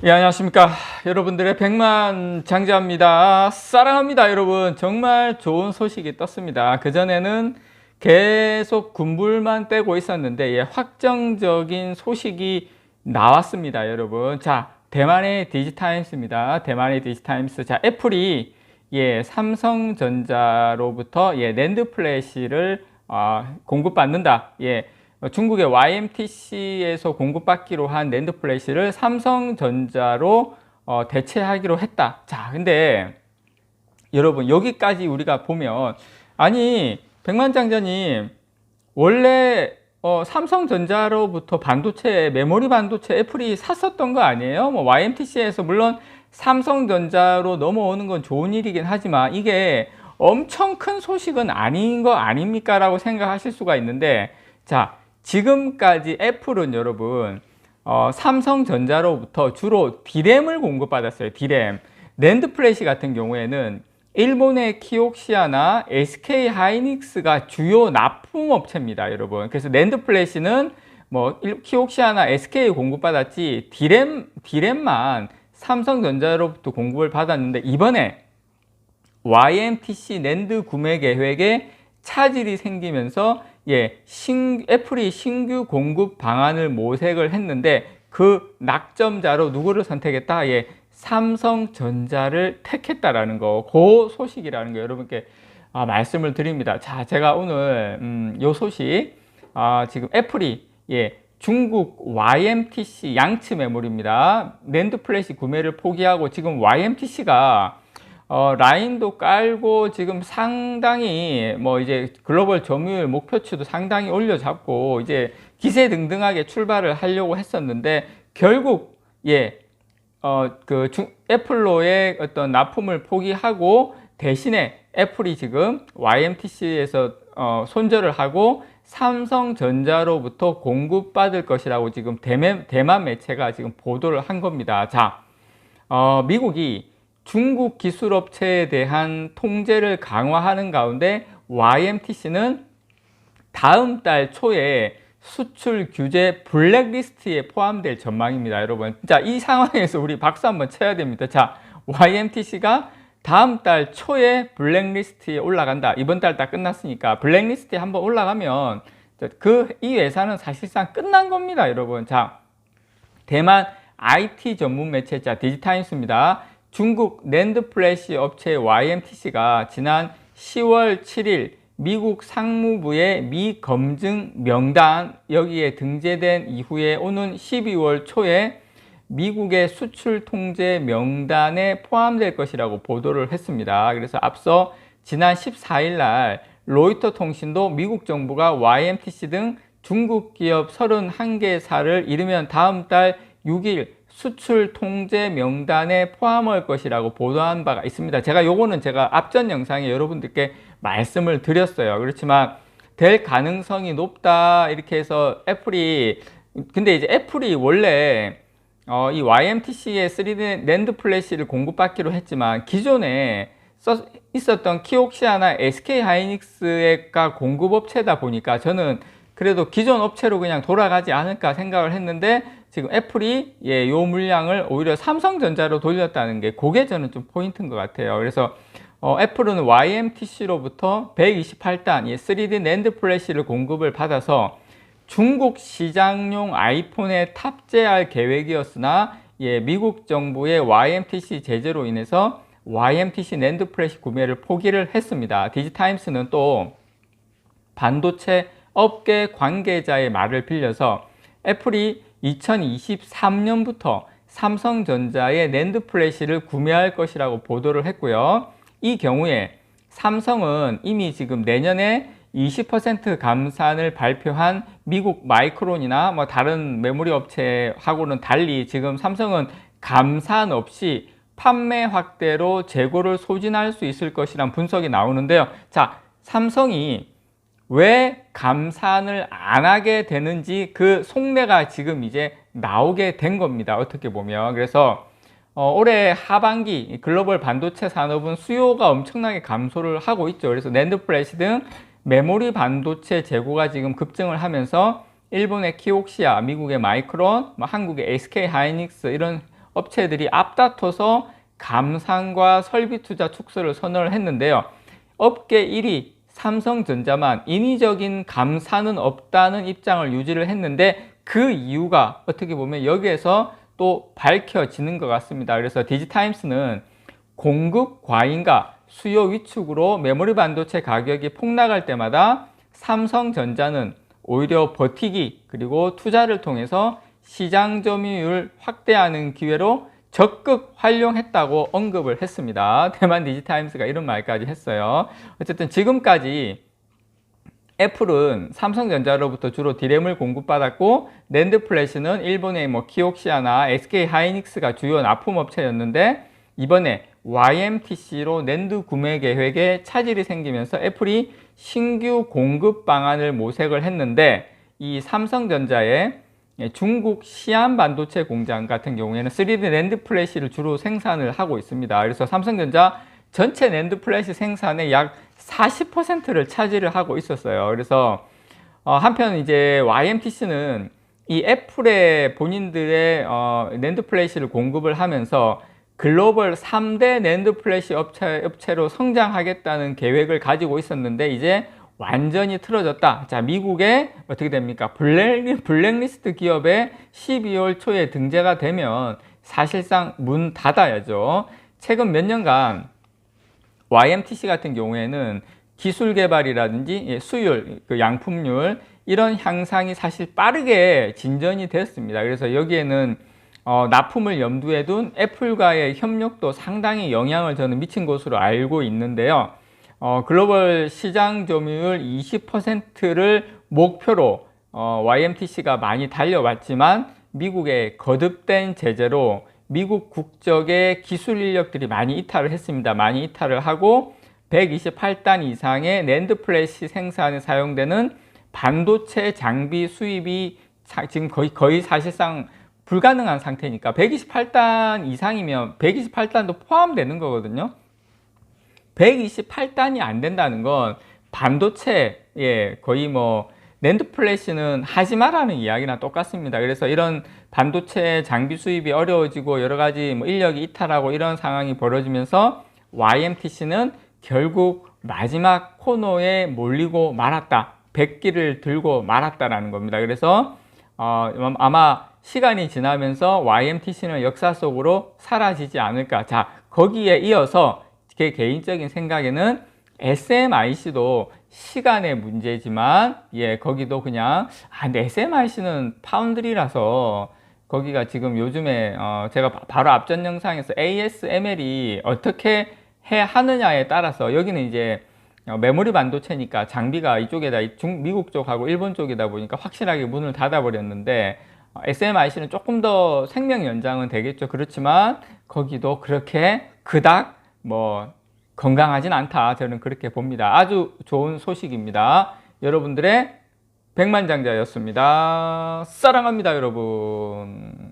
예, 안녕하십니까. 여러분들의 백만장자입니다. 사랑합니다, 여러분. 정말 좋은 소식이 떴습니다. 그전에는 계속 군불만 떼고 있었는데, 예, 확정적인 소식이 나왔습니다, 여러분. 자, 대만의 디지타임스입니다. 대만의 디지타임스. 자, 애플이, 예, 삼성전자로부터, 예, 낸드 플래시를, 공급받는다. 예. 중국의 YMTC에서 공급받기로 한 낸드 플래시를 삼성전자로 대체하기로 했다. 자, 근데 여러분 여기까지 우리가 보면 아니 백만장자님 원래 삼성전자로부터 반도체 메모리 반도체 애플이 샀었던 거 아니에요? 뭐 YMTC에서 물론 삼성전자로 넘어오는 건 좋은 일이긴 하지만 이게 엄청 큰 소식은 아닌 거 아닙니까? 라고 생각하실 수가 있는데 자, 지금까지 애플은 여러분 삼성전자로부터 주로 D램을 공급받았어요. D램. 낸드 플래시 같은 경우에는 일본의 키옥시아나 SK 하이닉스가 주요 납품업체입니다, 여러분. 그래서 낸드 플래시는 뭐 키옥시아나 SK 공급받았지 D램만 삼성전자로부터 공급을 받았는데 이번에 YMTC 낸드 구매 계획에 차질이 생기면서 예, 애플이 신규 공급 방안을 모색을 했는데 그 낙점자로 누구를 선택했다? 예, 삼성전자를 택했다라는 거, 그 소식이라는 거 여러분께 말씀을 드립니다. 자, 제가 오늘 요 소식 지금 애플이 예, 중국 YMTC 양치 메모리입니다. 낸드 플래시 구매를 포기하고 지금 YMTC가 라인도 깔고 지금 상당히 뭐 이제 글로벌 점유율 목표치도 상당히 올려잡고 이제 기세등등하게 출발을 하려고 했었는데 결국 예, 애플로의 어떤 납품을 포기하고 대신에 애플이 지금 YMTC에서 손절을 하고 삼성전자로부터 공급받을 것이라고 지금 대만 매체가 지금 보도를 한 겁니다. 자, 미국이 중국 기술업체에 대한 통제를 강화하는 가운데 YMTC는 다음 달 초에 수출 규제 블랙리스트에 포함될 전망입니다, 여러분. 자, 이 상황에서 우리 박수 한번 쳐야 됩니다. 자, YMTC가 다음 달 초에 블랙리스트에 올라간다. 이번 달 다 끝났으니까 블랙리스트에 한번 올라가면 이 회사는 사실상 끝난 겁니다, 여러분. 자, 대만 IT 전문 매체자 디지타임스입니다. 중국 낸드 플래시 업체 YMTC가 지난 10월 7일 미국 상무부의 미검증 명단 여기에 등재된 이후에 오는 12월 초에 미국의 수출 통제 명단에 포함될 것이라고 보도를 했습니다. 그래서 앞서 지난 14일 날 로이터 통신도 미국 정부가 YMTC 등 중국 기업 31개사를 이르면 다음 달 6일 수출 통제 명단에 포함할 것이라고 보도한 바가 있습니다. 요거는 제가 앞전 영상에 여러분들께 말씀을 드렸어요. 그렇지만 될 가능성이 높다 이렇게 해서 근데 이제 애플이 원래 이 YMTC의 3D 낸드 플래시를 공급받기로 했지만 기존에 있었던 키옥시아나 SK 하이닉스가 공급업체다 보니까 저는 그래도 기존 업체로 그냥 돌아가지 않을까 생각을 했는데 지금 애플이 예, 요 물량을 오히려 삼성전자로 돌렸다는 게 그게 저는 좀 포인트인 것 같아요. 그래서 애플은 YMTC로부터 128단 3D 낸드 플래시를 공급을 받아서 중국 시장용 아이폰에 탑재할 계획이었으나 예, 미국 정부의 YMTC 제재로 인해서 YMTC 낸드 플래시 구매를 포기를 했습니다. 디지타임스는 또 반도체 업계 관계자의 말을 빌려서 애플이 2023년부터 삼성전자의 낸드 플래시를 구매할 것이라고 보도를 했고요. 이 경우에 삼성은 이미 지금 내년에 20% 감산을 발표한 미국 마이크론이나 뭐 다른 메모리 업체하고는 달리 지금 삼성은 감산 없이 판매 확대로 재고를 소진할 수 있을 것이란 분석이 나오는데요. 자, 삼성이 왜 감산을 안 하게 되는지 그 속내가 지금 이제 나오게 된 겁니다. 어떻게 보면. 그래서 올해 하반기 글로벌 반도체 산업은 수요가 엄청나게 감소를 하고 있죠. 그래서 낸드 플래시 등 메모리 반도체 재고가 지금 급증을 하면서 일본의 키옥시아, 미국의 마이크론, 한국의 SK 하이닉스 이런 업체들이 앞다퉈서 감산과 설비 투자 축소를 선언을 했는데요. 업계 1위 삼성전자만 인위적인 감산은 없다는 입장을 유지를 했는데 그 이유가 어떻게 보면 여기에서 또 밝혀지는 것 같습니다. 그래서 디지타임스는 공급 과잉과 수요 위축으로 메모리 반도체 가격이 폭락할 때마다 삼성전자는 오히려 버티기 그리고 투자를 통해서 시장 점유율 확대하는 기회로 적극 활용했다고 언급을 했습니다. 대만 디지타임스가 이런 말까지 했어요. 어쨌든 지금까지 애플은 삼성전자로부터 주로 디램을 공급받았고 낸드 플래시는 일본의 키옥시아나 SK 하이닉스가 주요 납품업체였는데 이번에 YMTC로 낸드 구매 계획에 차질이 생기면서 애플이 신규 공급 방안을 모색을 했는데 이 삼성전자의 중국 시안 반도체 공장 같은 경우에는 3D 낸드 플래시를 주로 생산을 하고 있습니다. 그래서 삼성전자 전체 낸드 플래시 생산의 약 40%를 차지를 하고 있었어요. 그래서 한편 이제 YMTC는 이 애플의 본인들의 낸드 플래시를 공급을 하면서 글로벌 3대 낸드 플래시 업체로 성장하겠다는 계획을 가지고 있었는데 이제 완전히 틀어졌다. 자, 미국에 어떻게 됩니까? 블랙리스트 기업에 12월 초에 등재가 되면 사실상 문 닫아야죠. 최근 몇 년간 YMTC 같은 경우에는 기술 개발이라든지 수율, 양품률 이런 향상이 사실 빠르게 진전이 됐습니다. 그래서 여기에는 납품을 염두에 둔 애플과의 협력도 상당히 영향을 저는 미친 것으로 알고 있는데요. 글로벌 시장 점유율 20%를 목표로 YMTC가 많이 달려왔지만 미국의 거듭된 제재로 미국 국적의 기술 인력들이 많이 이탈을 했습니다. 많이 이탈을 하고 128단 이상의 낸드 플래시 생산에 사용되는 반도체 장비 수입이 지금 거의 사실상 불가능한 상태니까 128단 이상이면 128단도 포함되는 거거든요. 128단이 안 된다는 건 반도체에 거의 낸드 플래시는 하지 마라는 이야기나 똑같습니다. 그래서 이런 반도체 장비 수입이 어려워지고 여러 가지 인력이 이탈하고 이런 상황이 벌어지면서 YMTC는 결국 마지막 코너에 몰리고 말았다. 백기를 들고 말았다라는 겁니다. 그래서 아마 시간이 지나면서 YMTC는 역사 속으로 사라지지 않을까. 자, 거기에 이어서 제 개인적인 생각에는 SMIC도 시간의 문제지만 거기도 그냥 근데 SMIC는 파운드리라서 거기가 지금 요즘에 제가 바로 앞전 영상에서 ASML이 어떻게 하느냐에 따라서 여기는 이제 메모리 반도체니까 장비가 이쪽에다 미국 쪽하고 일본 쪽이다 보니까 확실하게 문을 닫아 버렸는데 SMIC는 조금 더 생명 연장은 되겠죠. 그렇지만 거기도 그렇게 그닥 건강하진 않다. 저는 그렇게 봅니다. 아주 좋은 소식입니다. 여러분들의 백만장자였습니다. 사랑합니다, 여러분.